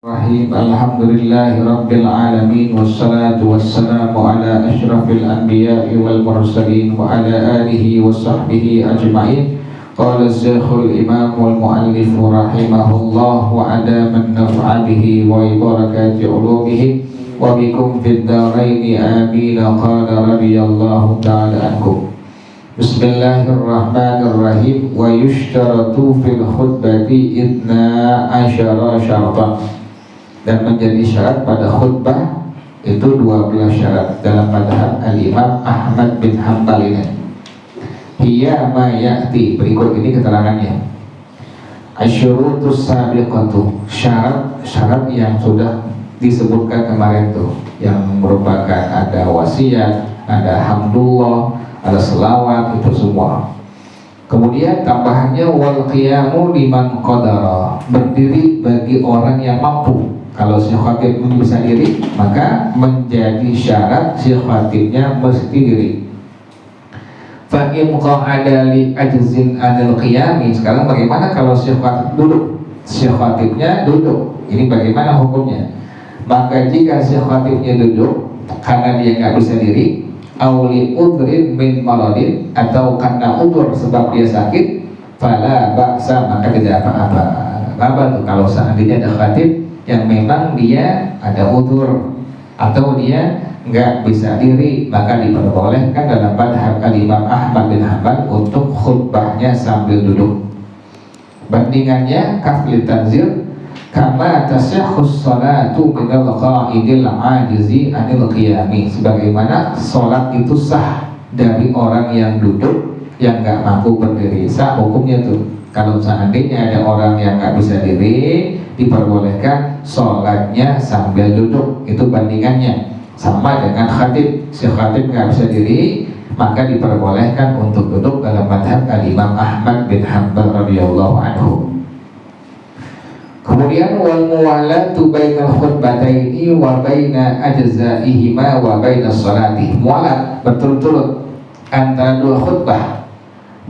Rahim. Alhamdulillahi Rabbil Alamin. Wassalatu wassalamu ala ashrafil anbiya'i wal mursalin wa ala alihi wa sahbihi ajma'in. Qala Syekhul Imam wal Mu'allif rahimahullah wa adaman naf'abihi wa ibarakati ulumihi wa bikum fid daraini amin. Qala radiyallahu ta'ala ankum. Bismillahirrahmanirrahim. Wa yushtaratu fil khutbati idna asyara syaratan. Dan menjadi syarat pada khutbah itu 12 syarat dalam madhab al-Imam Ahmad bin Hanbal ini. Hiya ma ya'ti, berikut ini keterangannya. Asyurutus sabiqatu, syarat yang sudah disebutkan kemarin tuh, yang merupakan ada wasiat, ada hamdulillah, ada selawat, itu semua. Kemudian tambahannya wal qiyamu liman qadara, berdiri bagi orang yang mampu. Kalau si khatib bisa diri, maka menjadi syarat si khatibnya mesti diri. Fa in qa'ada li ajzin anil qiyami. Sekarang bagaimana kalau si khatib duduk? Si khatibnya duduk. Ini bagaimana hukumnya? Maka jika si khatibnya duduk karena dia nggak bisa diri, auli udrin min maradin, atau karena udur sebab dia sakit, fala ba'sa, maka tidak apa-apa. Apa tuh kalau seandainya ada khatib yang memang dia ada udzur atau dia nggak bisa diri, maka diperbolehkan dalam madhab al-Imam Ahmad bin Hanbal untuk khutbahnya sambil duduk. Bandingannya kafli tanzir kama tasihhus salatu minal qa'idil ajizi anil qiyami, sebagaimana sholat itu sah dari orang yang duduk yang nggak mampu berdiri. Sah hukumnya tuh. Kalau seandainya ada orang yang nggak bisa diri, diperbolehkan sholatnya sambil duduk. Itu bandingannya. Sama dengan khatib, si khatib nggak bisa diri, maka diperbolehkan untuk duduk dalam madhab al-Imam Ahmad bin Hanbal radhiyallahu anhu. Kemudian wal muwalatu bainal khutbataini wa baina ajzaihima wa bainas salati. Muwalat berturut-turut antara dua khutbah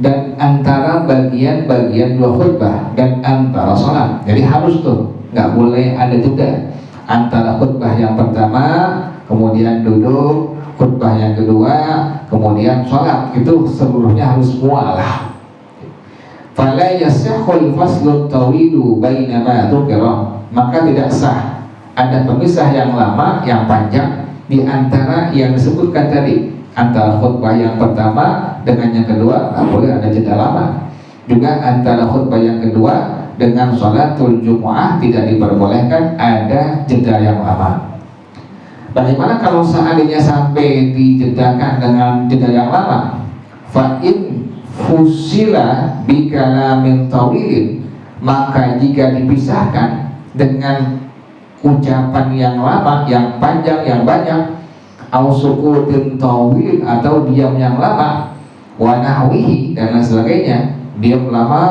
dan antara bagian-bagian dua khutbah dan antara salat. Jadi harus tuh, nggak boleh ada jeda antara khutbah yang pertama, kemudian duduk, khutbah yang kedua, kemudian salat. Itu seluruhnya harus mualah. Fala yasihhul faslu tawilu baina ma dzukira, maka tidak sah ada pemisah yang lama, yang panjang di antara yang disebutkan tadi. Antara khutbah yang pertama dengan yang kedua nggak boleh ada jeda lama. Juga antara khutbah yang kedua dengan sholatul jumu'ah tidak diperbolehkan ada jeda yang lama. Bagaimana kalau seandainya sampai dijedakan dengan jeda yang lama? Fa'in fusila bikalamin tawilin, maka jika dipisahkan dengan ucapan yang lama, yang panjang, yang banyak, au sukutin tawil, atau diam yang lama, wa nahwihi, dan lain sebagainya, diam lama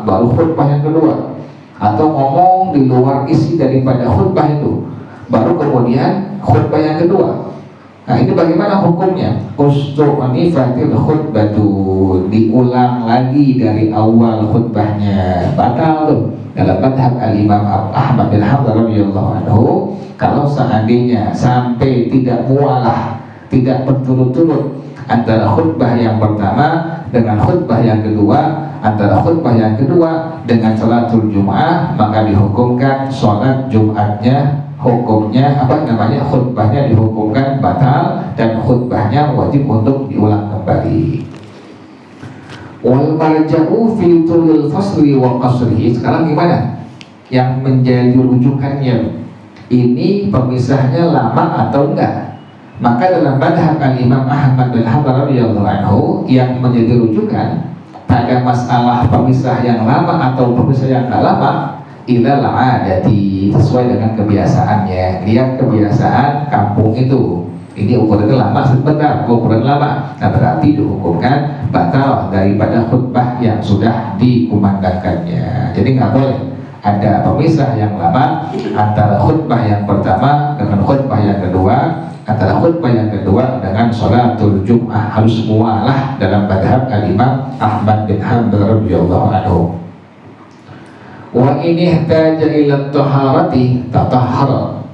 baru khutbah yang kedua, atau ngomong di luar isi daripada khutbah itu, baru kemudian khutbah yang kedua. Nah, ini bagaimana hukumnya? Ustu'nifatil khutbatu, diulang lagi dari awal khutbahnya, batal tuh dalam madhab al-Imam Ahmad bin Hanbal radhiyallahu anhu. Kalau seandainya sampai tidak mualah, tidak berturut-turut antara khutbah yang pertama dengan khutbah yang kedua, antara khutbah yang kedua dengan salatul Jum'ah, maka dihukumkan sholat Jum'atnya, hukumnya khutbahnya dihukumkan batal dan khutbahnya wajib untuk diulang kembali. Wal marja'u fi tulil fasli wa qasrihi. Sekarang gimana yang menjadi rujukannya? Ini pemisahnya lama atau enggak? Maka dalam madhab al-Imam Ahmad bin Hanbal radhiyallahu anhu yang menjadi rujukan pada masalah pemisah yang lama atau pemisah yang enggak lama, ilal adati, sesuai dengan kebiasaannya. Lihat kebiasaan kampung itu, ini ukurannya lama sebentar, ukuran lama, nah berarti dihukumkan batal daripada khutbah yang sudah dikumandangkannya. Jadi nggak boleh ada pemisah yang lama antara khutbah yang pertama dengan khutbah yang kedua, antara khutbah yang kedua dengan sholatul Jum'ah. Harus mualah dalam madhab al-Imam Ahmad bin Hanbal radhiyallahu anhu. Wa ini ihtaja ila taharati tatahhara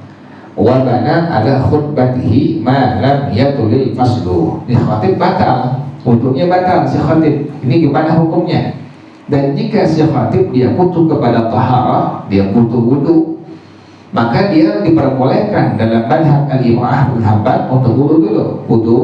wa bana ala khutbatihi ma lam yatulil faslu. Ini khatib batal, wudhunya batal si khatib. Ini gimana hukumnya? Dan jika si khatib dia butuh kepada taharah, dia butuh wudhu, maka dia diperbolehkan dalam madhab al-Imam Ahmad bin Hanbal untuk wudhu dulu, wudhu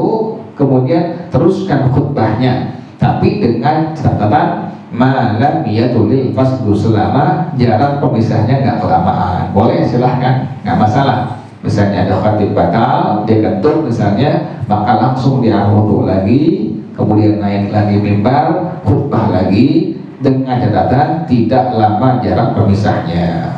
kemudian teruskan khutbahnya, tapi dengan catatan malam yatulil faslu, selama jarak pemisahnya nggak kelamaan. Boleh, silahkan, nggak masalah. Misalnya ada khatib batal, dia kentut misalnya, maka langsung dia wudhu lagi, kemudian naik lagi mimbar, khutbah lagi dengan catatan tidak lama jarak pemisahnya.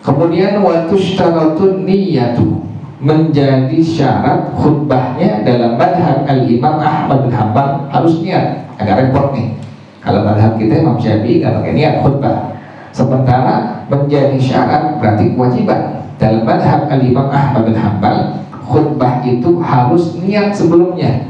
Kemudian watushtaratun niyatu, menjadi syarat khutbahnya dalam madhab al-Imam Ahmad bin Hanbal harus niat. Agak repot nih, kalau madhab kita Imam Syafi'i nggak pakai niat khutbah. Sementara menjadi syarat berarti kewajiban. Dalam madhab al-Imam Ahmad bin Hanbal, khutbah itu harus niat sebelumnya.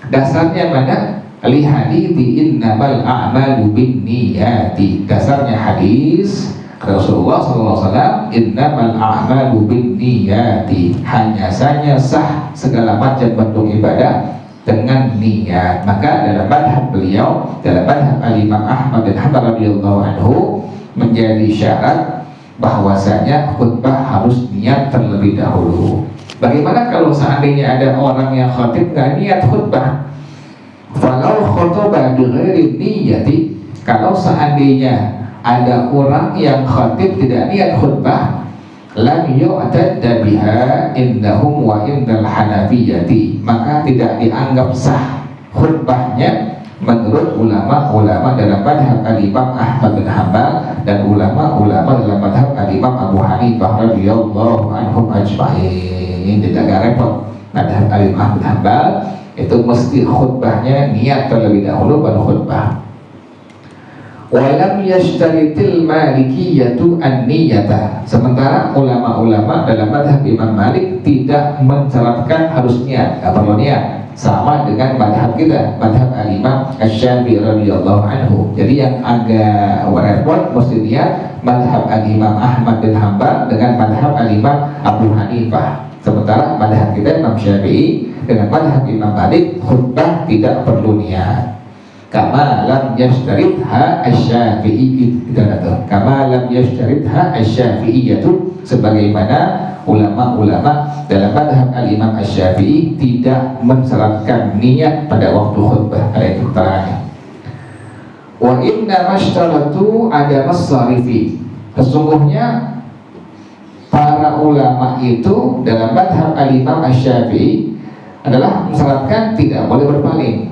Dasarnya mana? Li hadithi innamal a'malu bin niyati. Dasarnya hadis Rasulullah SAW, innamal a'malu bin niyati, hanya saja sah segala macam bentuk ibadah dengan niat. Maka dalam madhab beliau, dalam madhab al-Imam Ahmad bin Hanbal radhiyallahu anhu, menjadi syarat bahwasanya khutbah harus niat terlebih dahulu. Bagaimana kalau seandainya ada orang yang khatib nggak niat khutbah? Falau khutbah bighairi niyati, kalau seandainya ada orang yang khatib tidak niat khutbah, lam yu'tadda biha indahum wa indal hanafiyati, maka tidak dianggap sah khutbahnya menurut ulama-ulama dalam madhab al-Imam Ahmad bin Hanbal dan ulama-ulama dalam madhab al-Imam Abu Hanifah radhiyallahu anhum ajma'in. Tidak agak repot. Madhab al-Imam Ahmad bin Hanbal itu mesti khutbahnya niat terlebih dahulu baru khutbah. Walam yashtaritil malikiyatu an-niyata, sementara ulama-ulama dalam madhab Imam Malik tidak mensyaratkan harus niat, nggak perlu niat, sama dengan madhab kita, madhab al-Imam Asy-Syafi'i radhiyallahu anhu. Jadi yang agak repot mesti niat madhab al-Imam Ahmad bin Hanbal dengan madhab al-Imam Abu Hanifah. Sementara madhab kita Imam Syafi'i dengan madhab Imam Malik, khutbah tidak perlu niat. Kama lam yashtaritha asy-Syafi'i, kama lam yashtaritha asy-Syafi'iyatu, sebagaimana ulama-ulama dalam madhab al-Imam Asy-Syafi'i tidak mensyaratkan niat pada waktu khutbah. Ada itu keterangannya. Wa inna mashtaratu ada masarifi, sesungguhnya para ulama itu dalam madhab al-Imam Asy-Syafi'i adalah mensyaratkan tidak boleh berpaling.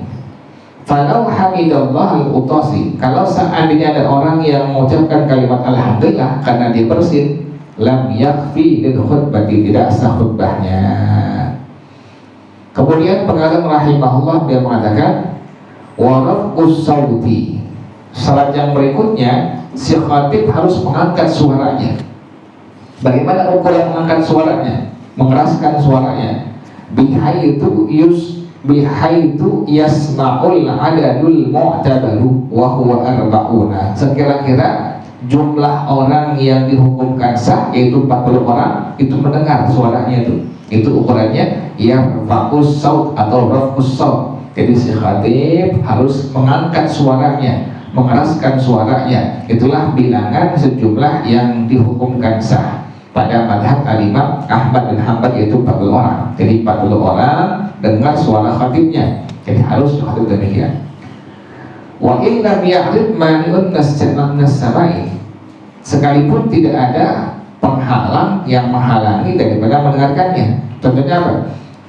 Falau hamidallah al-utasi, kalau seandainya ada orang yang mengucapkan kalimat alhamdulillah karena dia bersin, lam yakfi lil khutbati, tidak sah khutbahnya. Kemudian pengarang rahimahullah dia mengatakan warafus sauti, syarat yang berikutnya si khatib harus mengangkat suaranya. Bagaimana ukuran mengangkat suaranya? Mengeraskan suaranya. Bihaitu yasma'ul adadul mu'tabaru wa huwa arba'una, sekira-kira jumlah orang yang dihukumkan sah yaitu 40 orang itu mendengar suaranya itu ukurannya yang rafus saut atau rafus saut. Jadi si khatib harus mengangkat suaranya, mengeraskan suaranya. Itulah bilangan sejumlah yang dihukumkan sah pada madhab al-Imam Ahmad bin Hanbal, yaitu 40 orang. Jadi 40 orang dengar suara khatibnya. Jadi harus khatib demikian. Wa in lam ya'rif mani'un nas-samai, sekalipun tidak ada penghalang yang menghalangi daripada mendengarkannya. Contohnya apa?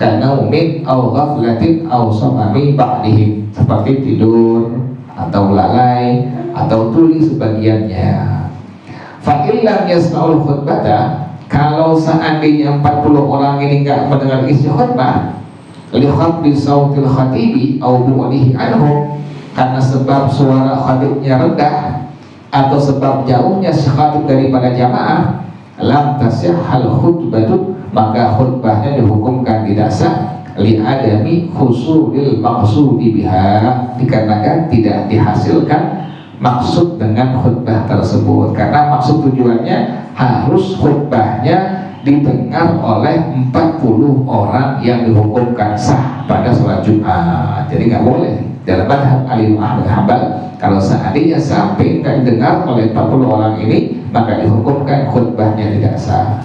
Karena umin au ghaflatin au samami ba'dihim, seperti tidur atau lalai atau tuli sebagiannya. Fa illam yasma'ul khutbata, kalau seandainya 40 orang ini enggak mendengar isi khutbah, li khabdi sautil khatibi au bu'dihi anhu, karena sebab suara khatibnya rendah atau sebab jauhnya si khatib daripada jamaah, lam tasihhal khutbatu, maka khutbahnya dihukumkan tidak sah, li adami husulil maqsudi biha, dikarenakan tidak dihasilkan maksud dengan khutbah tersebut, karena maksud tujuannya harus khutbahnya didengar oleh 40 orang yang dihukumkan sah pada sholat Jumat. Jadi nggak boleh dalam madhab Al-Imam Ahmad bin Hanbal kalau seandainya sampai nggak didengar oleh 40 orang ini, maka dihukumkan khutbahnya tidak sah.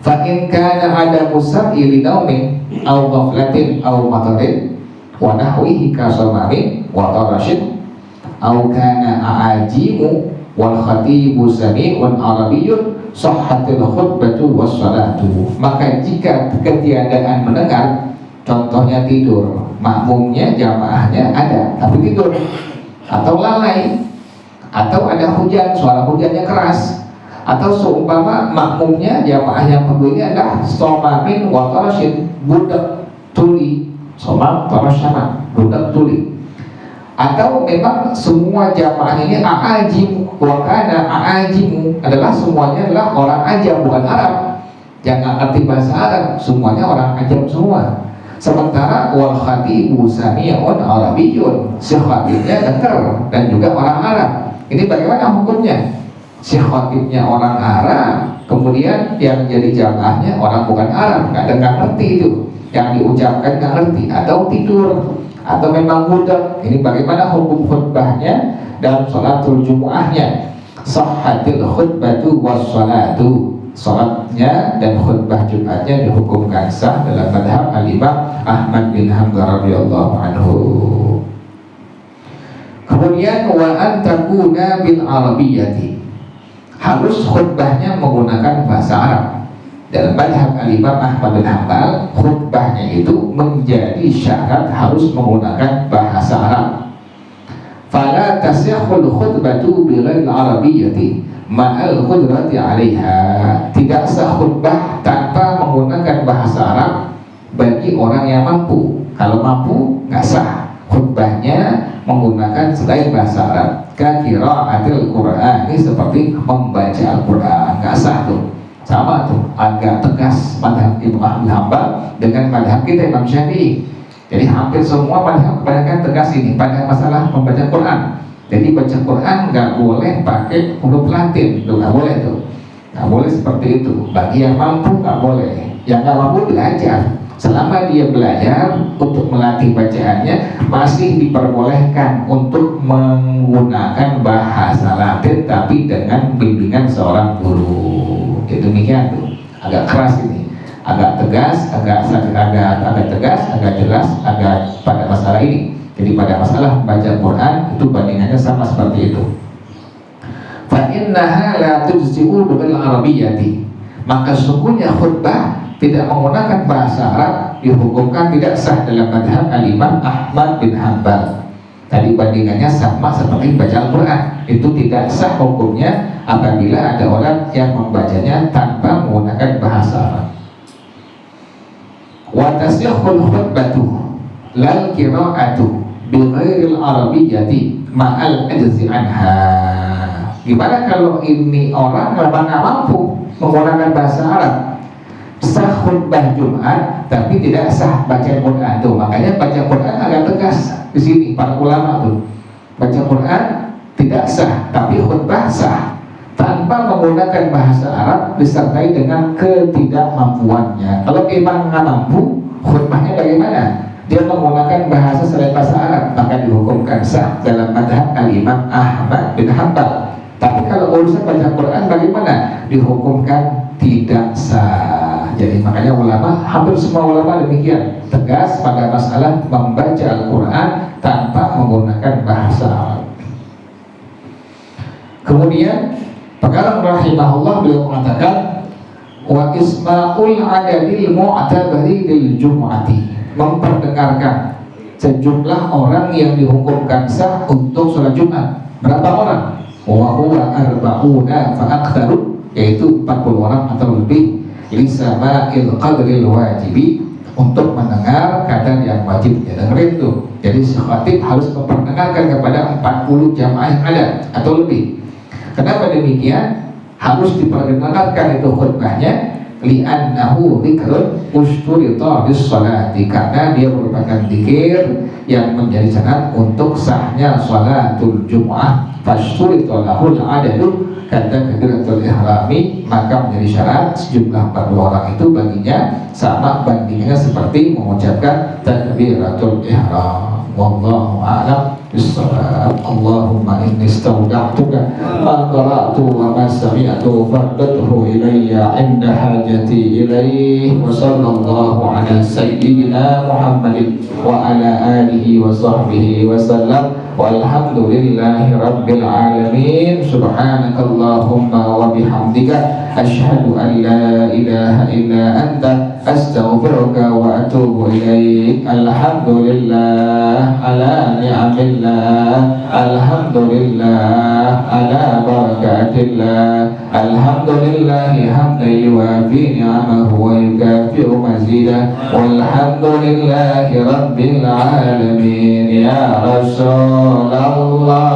Fa in kana ada musab'i li naumin aw ghaflatin aw matarin wa nahwihi ka samamin wa tarashin aw kana a'ajimu wal khatibu sami'un arabiyyun sahhatil khutbatu wassalatu. Maka jika ketiadaan mendengar, contohnya tidur, makmumnya jamaahnya ada tapi tidur, atau lalai, atau ada hujan, suara hujannya keras, atau seumpama makmumnya jamaah yang peduli adalah somamin wa tarashin, budak tuli, somam tarasyaman, budak tuli, atau memang semua jamaah ini a'ajim, wakana a'ajimu adalah semuanya adalah orang ajam bukan Arab, jangan arti bahasa Arab, semuanya orang ajam semua. Sementara wal khatibu sami'un arabiyyun, si khatibnya dengar dan juga orang Arab. Ini bagaimana hukumnya? Si khatibnya orang Arab, kemudian yang jadi jamaahnya orang bukan Arab, nggak ngerti itu, yang diucapkan nggak ngerti, atau tidur, atau memang budak. Ini bagaimana hukum khutbahnya dalam sholatul jumu'ahnya? Sahhatil khutbatu wassalatu, sholatnya dan khutbah Jumatnya dihukumkan sah dalam madhab Al-Imam Ahmad bin Hanbal radhiyallahu anhu. Kemudian wa an takuna bil arabiyyati, harus khutbahnya menggunakan bahasa Arab. Dalam madhab Al-Imam Ahmad bin Hanbal, khutbahnya itu menjadi syarat harus menggunakan bahasa Arab. Fala tasihhul khutbatu bighairi arabiyyati ma'al qudrati 'alaiha, tidak sah khutbah tanpa menggunakan bahasa Arab bagi orang yang mampu. Kalau mampu nggak sah khutbahnya menggunakan selain bahasa Arab. Qira'atul Qur'an, ini seperti membaca Al-Qur'an, nggak sah tuh. Sama tuh, agak tegas madhab Imam Ahmad bin Hanbal dengan madhab kita Imam Syafi'i. Jadi hampir semua madhab kebanyakan tegas ini pada masalah membaca Quran. Jadi baca Quran nggak boleh pakai huruf Latin, itu nggak boleh tuh, nggak boleh seperti itu. Bagi yang mampu nggak boleh, yang nggak mampu belajar. Selama dia belajar untuk melatih bacaannya, masih diperbolehkan untuk menggunakan bahasa Latin, tapi dengan bimbingan seorang guru. Demikian tuh, agak keras ini, agak tegas, agak tegas, agak jelas, agak pada masalah ini. Jadi pada masalah baca Quran itu bandingannya sama seperti itu. Fa innaha la tujzi'u bil arabiyyati, maka sesungguhnya khutbah tidak menggunakan bahasa Arab dihukumkan tidak sah dalam madhab Al-Imam Ahmad bin Hanbal. Tadi bandingannya sama seperti baca Al-Quran, itu tidak sah hukumnya apabila ada orang yang membacanya tanpa menggunakan bahasa Arab. Wa tasihhul khutbatu lal qira'atu bighairil arabiyyati ma'al ajzi anha. Gimana kalau ini orang memang nggak mampu menggunakan bahasa Arab? Sah khutbah Jumat tapi tidak sah baca Quran tuh. Makanya baca Quran agak tegas di sini para ulama tuh. Baca Quran tidak sah tapi khutbah sah tanpa menggunakan bahasa Arab disertai dengan ketidakmampuannya. Kalau memang nggak mampu, khutbahnya bagaimana? Dia menggunakan bahasa selain bahasa Arab, maka dihukumkan sah dalam madhab Al-Imam Ahmad bin Hanbal. Tapi kalau urusan baca Quran bagaimana? Dihukumkan tidak sah. Jadi makanya ulama, hampir semua ulama demikian, tegas pada masalah membaca Al-Quran tanpa menggunakan bahasa Arab. Kemudian Pekarang rahimahullah beliau mengatakan wa isma'ul adadil mu'tabari lil jum'ati, memperdengarkan sejumlah orang yang dihukumkan sah untuk sholat Jumat. Berapa orang? Wa huwa arba'una fa aktsaru, yaitu 40 orang atau lebih, lisama'il qadril wajibi, untuk mendengar kadar yang wajib. Ya, dengerin tuh. Jadi si khatib harus memperdengarkan kepada 40 jamaah yang ada atau lebih. Kenapa demikian? Harus diperdengarkan itu khutbahnya li'annahu dzikrun usturita bis salati, karena dia merupakan zikir yang menjadi syarat untuk sahnya salatul Jum'ah. Fasturita lahul adadu, kata takbiratul ihrami maka menjadi syarat sejumlah 40 orang itu baginya sama bandingnya seperti mengucapkan takbiratul ihram. Wallahu a'lam bissawab. Allahumma inni istawda'tuka ma qara'tu wa ma sami'tu fardadhu ilayya 'inda hajati ilayhi. Wa sallallahu ala sayyidina Muhammadin wa ala alihi wa sahbihi wa sallam. Walhamdulillahi rabbil alamin. Subhanakallahumma wa bihamdika asyhadu an la ilaha illa anta astaghfiruka wa atubu ilaik. Alhamdulillah ala ni'amillah, alhamdulillah ala barakatillah, alhamdulillah hamdan yuwafi ni'amahu wa yukafi'u mazidah. Walhamdulillahi rabbil alamin. Ya Rasulullah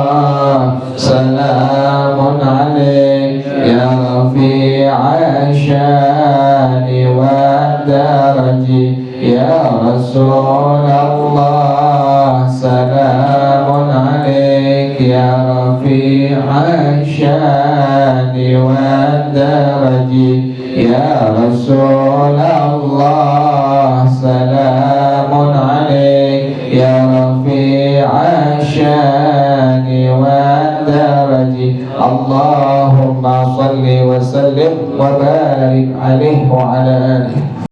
salamun alaik ya rafi'a syani wa daraji. Ya Rasulullah salamun alaik ya rafi'a syani wa daraji. Ya Rasulullah salamun alaik ya rafi'a syani wa daraji. Allahumma salli wa sallim wa barik alaihi wa ala alihi.